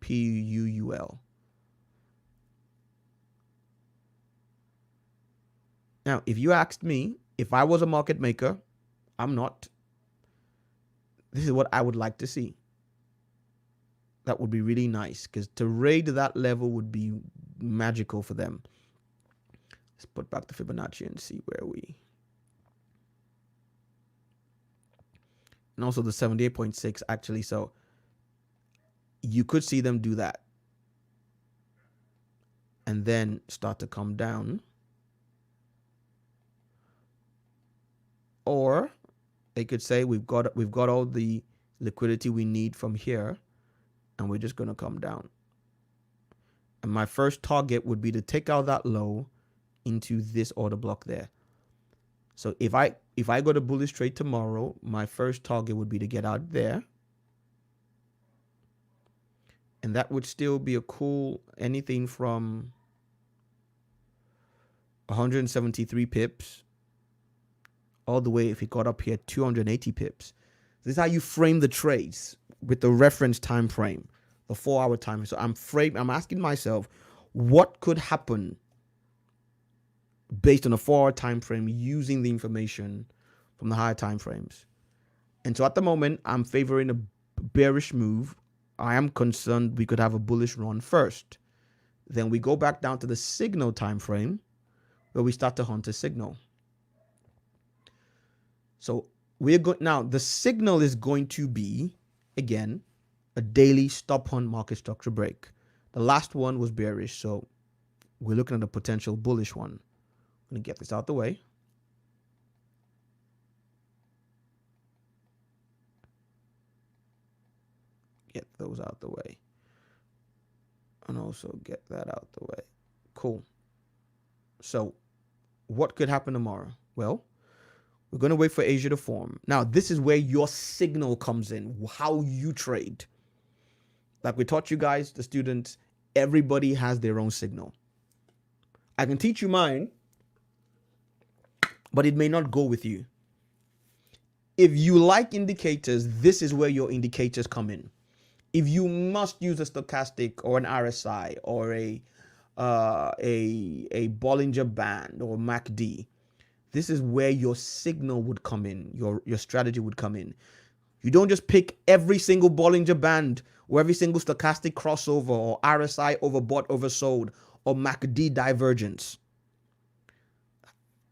P-U-U-L. Now, if you asked me, if I was a market maker, I'm not. This is what I would like to see. That would be really nice, because to raid that level would be magical for them. Let's put back the Fibonacci and see where we... And also the 78.6 actually. So you could see them do that and then start to come down. Or they could say we've got all the liquidity we need from here, and we're just going to come down. And my first target would be to take out that low into this order block there. So if I if I go to bullish trade tomorrow, my first target would be to get out there. And that would still be a cool anything from 173 pips all the way, if it got up here, 280 pips. This is how you frame the trades with the reference time frame, the 4-hour time frame. So I'm asking myself, what could happen based on a 4-hour time frame using the information from the higher time frames? And so at the moment, I'm favoring a bearish move. I am concerned we could have a bullish run first. Then we go back down to the signal time frame where we start to hunt a signal. So we're going now, the signal is going to be, again, a daily stop hunt market structure break. The last one was bearish, so we're looking at a potential bullish one. I'm going to get this out the way. Get those out the way. And also get that out the way. Cool. So what could happen tomorrow? Well, we're going to wait for Asia to form. Now, this is where your signal comes in, how you trade. Like we taught you guys, the students, everybody has their own signal. I can teach you mine, but it may not go with you. If you like indicators, this is where your indicators come in. If you must use a stochastic or an RSI or a Bollinger Band or MACD, this is where your signal would come in, your strategy would come in. You don't just pick every single Bollinger Band or every single stochastic crossover or RSI overbought, oversold, or MACD divergence.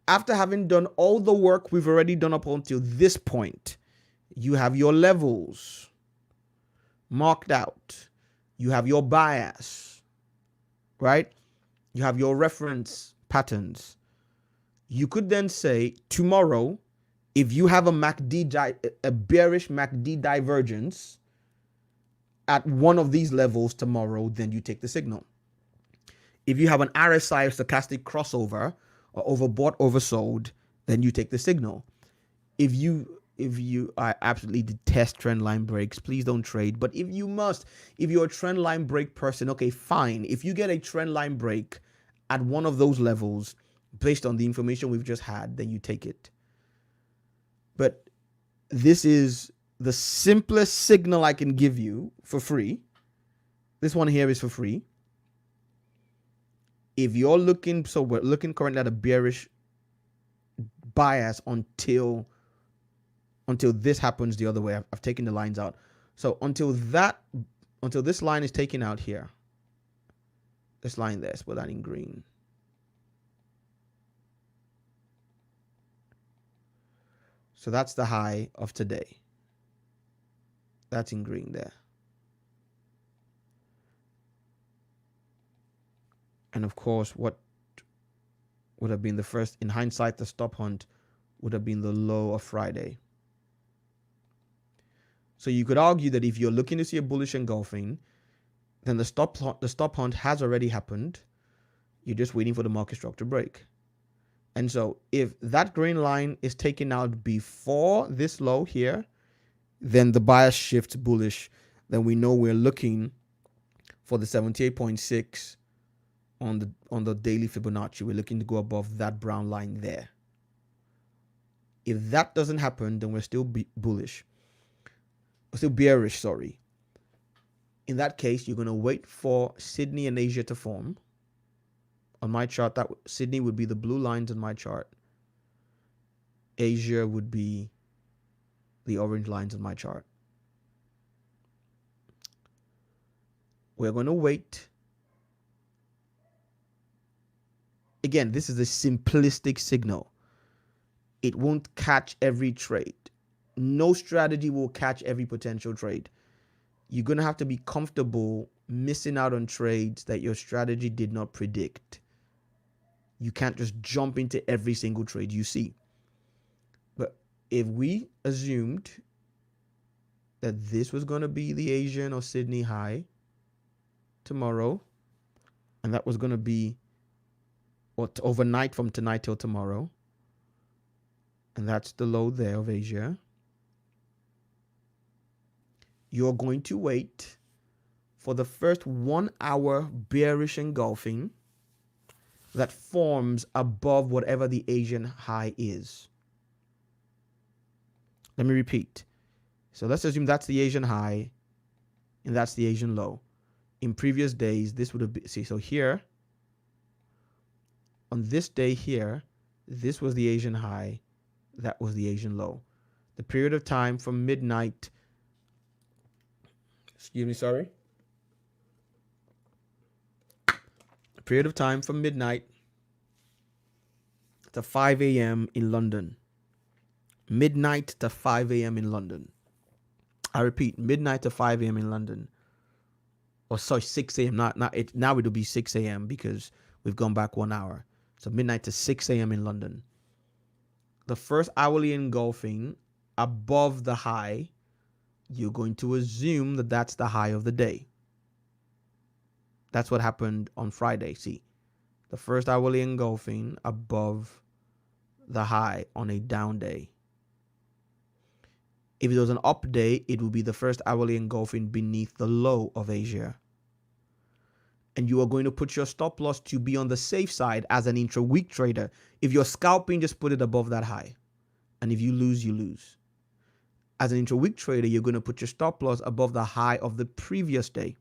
After having done all the work we've already done up until this point, you have your levels marked out. You have your bias, right? You have your reference patterns. You could then say tomorrow, if you have a bearish MACD divergence at one of these levels tomorrow, then you take the signal. If you have an RSI or stochastic crossover or overbought, oversold, then you take the signal. If I absolutely detest trend line breaks, please don't trade. But if you must, if you're a trend line break person, okay, fine. If you get a trend line break at one of those levels, based on the information we've just had, then you take it. But this is the simplest signal I can give you for free. This one here is for free. If you're looking, so we're looking currently at a bearish bias until this happens the other way. I've taken the lines out. So until this line is taken out here, this line there, let's put that in green. So that's the high of today. That's in green there. And of course, what would have been the first, in hindsight, the stop hunt would have been the low of Friday. So you could argue that if you're looking to see a bullish engulfing, then the stop hunt has already happened. You're just waiting for the market structure break. And so if that green line is taken out before this low here, then the bias shifts bullish. Then we know we're looking for the 78.6 on the daily Fibonacci. We're looking to go above that brown line there. If that doesn't happen, then we're still bullish. We're still bearish, sorry. In that case, you're going to wait for Sydney and Asia to form. On my chart, that Sydney would be the blue lines on my chart. Asia would be the orange lines on my chart. We're going to wait. Again, this is a simplistic signal. It won't catch every trade. No strategy will catch every potential trade. You're going to have to be comfortable missing out on trades that your strategy did not predict. You can't just jump into every single trade you see. But if we assumed that this was going to be the Asian or Sydney high tomorrow, and that was going to be overnight from tonight till tomorrow, and that's the low there of Asia. You're going to wait for the first 1 hour bearish engulfing that forms above whatever the Asian high is. Let me repeat. So let's assume that's the Asian high and that's the Asian low. In previous days, this would have been, see, so here, on this day here, this was the Asian high, that was the Asian low. The period of time from midnight, excuse me, sorry. The period of time from midnight to 5 a.m. in London. Midnight to 5 a.m. in London. I repeat, midnight to 5 a.m. in London. Or sorry, 6 a.m. Now it'll be 6 a.m. because we've gone back 1 hour. So midnight to 6 a.m. in London. The first hourly engulfing above the high, you're going to assume that that's the high of the day. That's what happened on Friday. See, the first hourly engulfing above the high on a down day. If it was an up day, it would be the first hourly engulfing beneath the low of Asia. And you are going to put your stop loss to be on the safe side as an intra-week trader. If you're scalping, just put it above that high. And if you lose, you lose. As an intra-week trader, you're going to put your stop loss above the high of the previous day.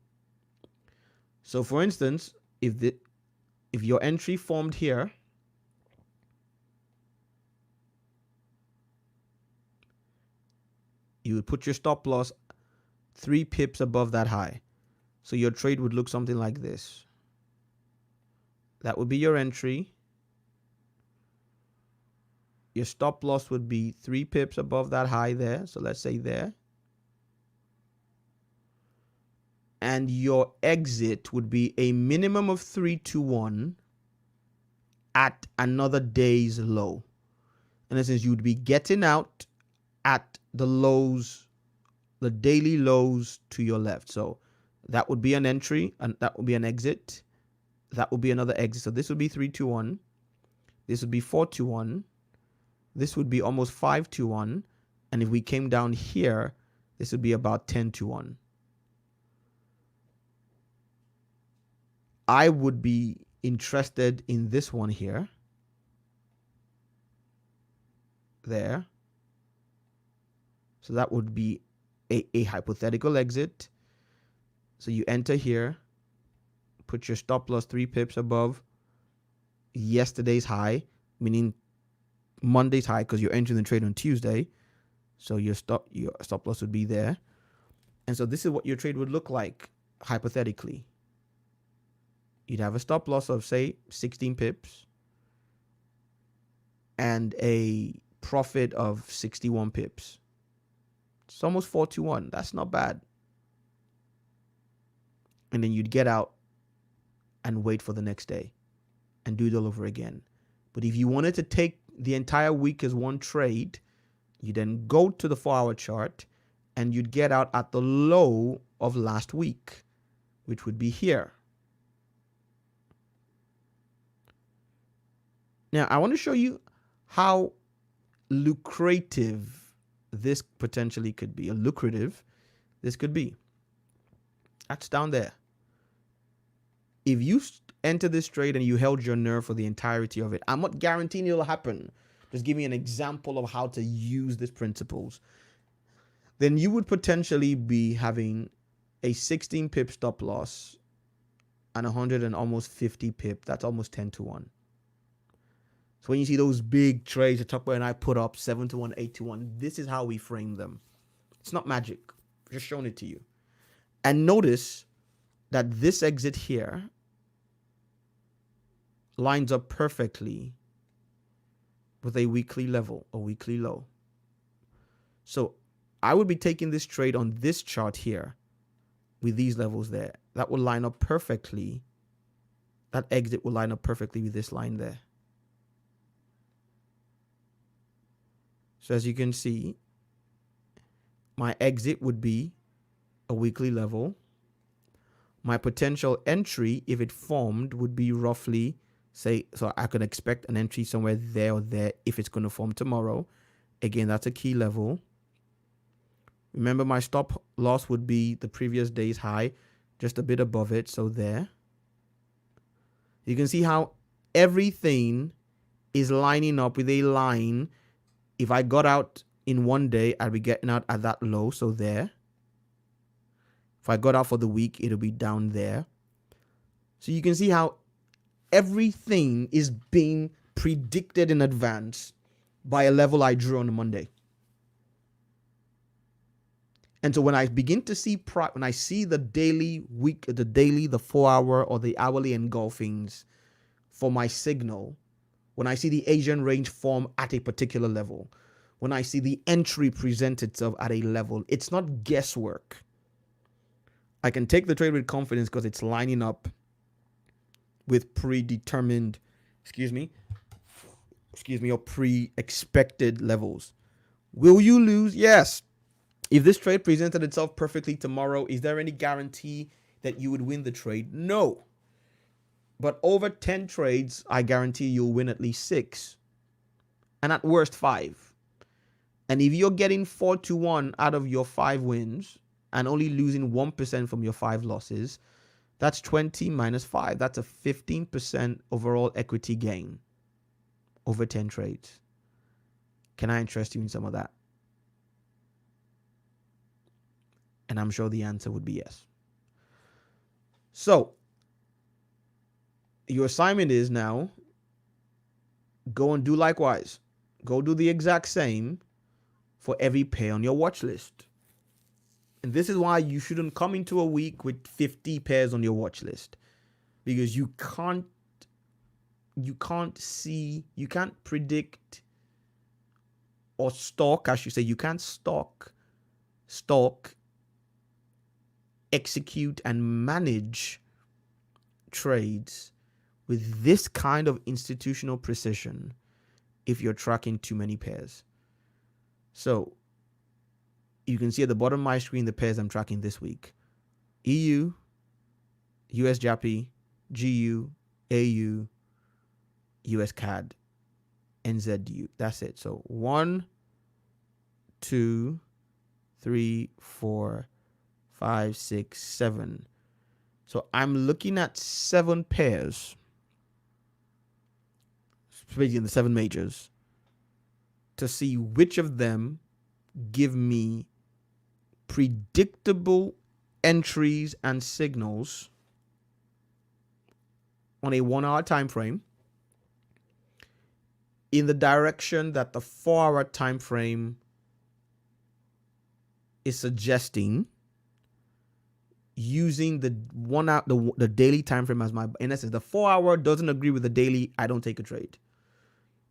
So for instance, if your entry formed here, you would put your stop loss 3 pips above that high. So your trade would look something like this. That would be your entry. Your stop loss would be 3 pips above that high there. So let's say there. And your exit would be a minimum of 3-1 at another day's low. In essence, you would be getting out at the lows, the daily lows to your left. So that would be an entry, and that would be an exit. That would be another exit. So this would be 3-1. This would be 4-1. This would be almost 5-1. And if we came down here, this would be about 10-1. I would be interested in this one here. There. So that would be a hypothetical exit. So you enter here, put your stop loss 3 pips above yesterday's high, meaning Monday's high because you're entering the trade on Tuesday. So your stop loss would be there. And so this is what your trade would look like hypothetically. You'd have a stop loss of, say, 16 pips and a profit of 61 pips. It's almost 4-1. That's not bad. And then you'd get out and wait for the next day and do it all over again. But if you wanted to take the entire week as one trade, you then go to the 4-hour chart and you'd get out at the low of last week, which would be here. Now, I want to show you how lucrative this potentially could be. Lucrative this could be. That's down there. If you enter this trade and you held your nerve for the entirety of it, I'm not guaranteeing it'll happen. Just give me an example of how to use these principles. Then you would potentially be having a 16 pip stop loss and 100 and almost 50 pip. That's almost 10-1. So when you see those big trades, the top and I put up 7-1, 8-1, this is how we frame them. It's not magic. I'm just showing it to you. And notice that this exit here lines up perfectly with a weekly level, a weekly low. So I would be taking this trade on this chart here with these levels there. That will line up perfectly. That exit will line up perfectly with this line there. So as you can see, my exit would be a weekly level. My potential entry, if it formed, would be roughly, say, so I could expect an entry somewhere there or there if it's going to form tomorrow. Again, that's a key level. Remember, my stop loss would be the previous day's high, just a bit above it. So there. You can see how everything is lining up with a line. If I got out in one day, I'd be getting out at that low. So there. If I got out for the week, it'll be down there. So you can see how everything is being predicted in advance by a level I drew on a Monday. And so when I begin to see, when I see the daily, the 4 hour or the hourly engulfings for my signal, when I see the Asian range form at a particular level, when I see the entry present itself at a level, it's not guesswork. I can take the trade with confidence because it's lining up with predetermined, or pre-expected levels. Will you lose? Yes. If this trade presented itself perfectly tomorrow, is there any guarantee that you would win the trade? No. But over 10 trades, I guarantee you'll win at least 6. And at worst 5. And if you're getting 4-1 out of your 5 wins and only losing 1% from your 5 losses, that's 20 minus 5. That's a 15% overall equity gain over 10 trades. Can I interest you in some of that? And I'm sure the answer would be yes. So, your assignment is now, go and do likewise. Go do the exact same for every pair on your watch list. And this is why you shouldn't come into a week with 50 pairs on your watch list. Because you can't predict or stalk, I should say, you can't stalk, execute and manage trades with this kind of institutional precision if you're tracking too many pairs. So you can see at the bottom of my screen the pairs I'm tracking this week: EU, US JAPI, GU, AU, US CAD, NZU. That's it. So 1, 2, 3, 4, 5, 6, 7. So I'm looking at 7 pairs, especially in the 7 majors, to see which of them give me predictable entries and signals on a 1-hour time frame in the direction that the 4-hour time frame is suggesting, using the 1 hour, the daily time frame as my, in essence, the 4-hour doesn't agree with the daily, I don't take a trade.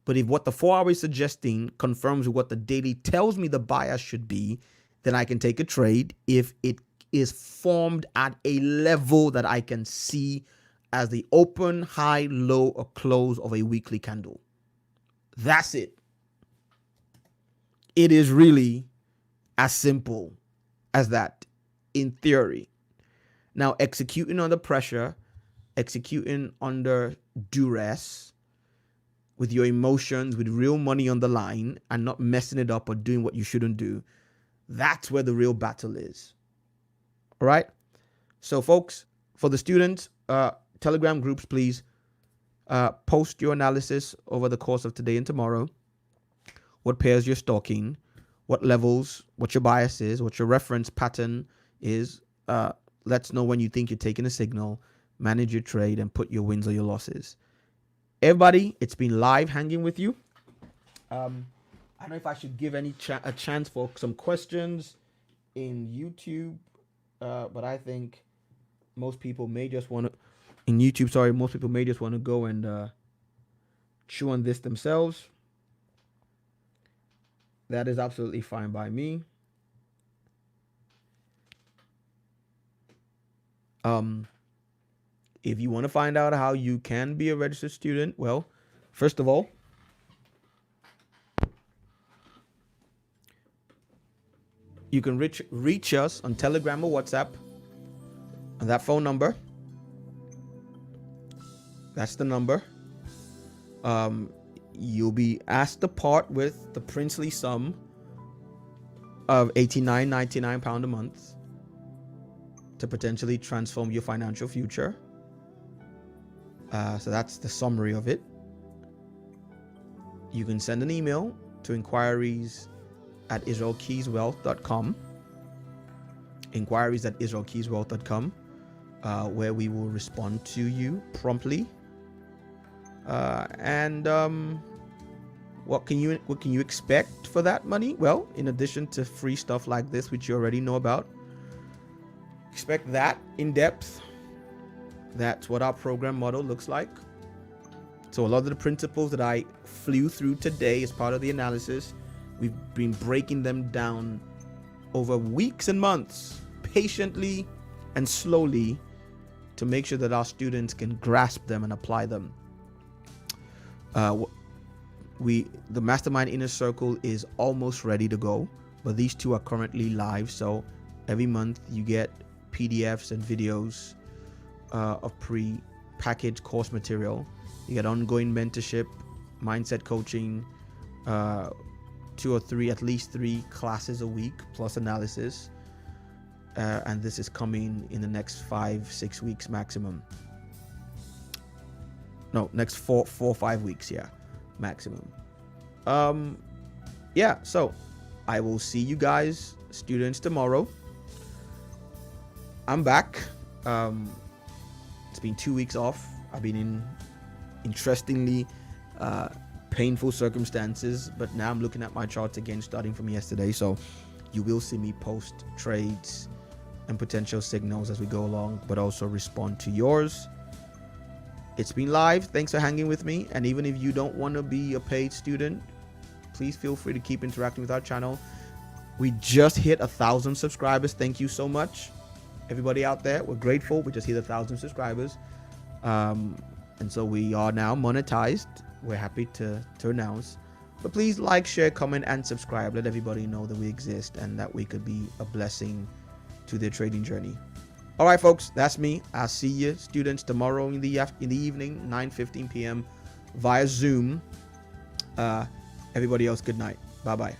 But if what the 4-hour is suggesting confirms with what the daily tells me the bias should be, then I can take a trade if it is formed at a level that I can see as the open, high, low, or close of a weekly candle. That's it. It is really as simple as that in theory. Now, executing under pressure, executing under duress, with your emotions, with real money on the line, and not messing it up or doing what you shouldn't do, that's where the real battle is. All right? So, folks, for the students, Telegram groups, please post your analysis over the course of today and tomorrow. What pairs you're stalking, what levels, what your bias is, what your reference pattern is. Let's know when you think you're taking a signal, manage your trade, and put your wins or your losses. Everybody, it's been live hanging with you. I don't know if I should give a chance for some questions in YouTube, but I think most people may just want to, most people may just want to go and chew on this themselves. That is absolutely fine by me. If you want to find out how you can be a registered student, well, first of all, you can reach us on Telegram or WhatsApp on that phone number. That's the number. you'll be asked to part with the princely sum of £89.99 a month to potentially transform your financial future. So that's the summary of it. You can send an email to inquiries@israelkeyswealth.com, inquiries@israelkeyswealth.com, where we will respond to you promptly. What can you expect for that money? Well, in addition to free stuff like this, which you already know about, expect that in depth. That's what our program model looks like. So a lot of the principles that I flew through today as part of the analysis, we've been breaking them down over weeks and months, patiently and slowly, to make sure that our students can grasp them and apply them. The Mastermind Inner Circle is almost ready to go, but these two are currently live. So every month you get PDFs and videos of pre-packaged course material. You get ongoing mentorship, mindset coaching, at least three classes a week plus analysis. And this is coming in the next 5-6 weeks maximum. No, next 4-5 weeks, maximum. So I will see you guys, students, tomorrow. I'm back. It's been 2 weeks off. I've been in interestingly painful circumstances, but now I'm looking at my charts again starting from yesterday. So you will see me post trades and potential signals as we go along, but also respond to yours. It's been live. Thanks for hanging with me. And even if you don't want to be a paid student, please feel free to keep interacting with our channel. We just hit 1,000 subscribers. Thank you so much, everybody out there. We're grateful. We just hit 1,000 subscribers. And so we are now monetized. We're happy to announce. But please like, share, comment, and subscribe. Let everybody know that we exist and that we could be a blessing to their trading journey. All right, folks, that's me. I'll see you, students, tomorrow in the evening, 9:15 p.m. via Zoom. Everybody else, good night. Bye-bye.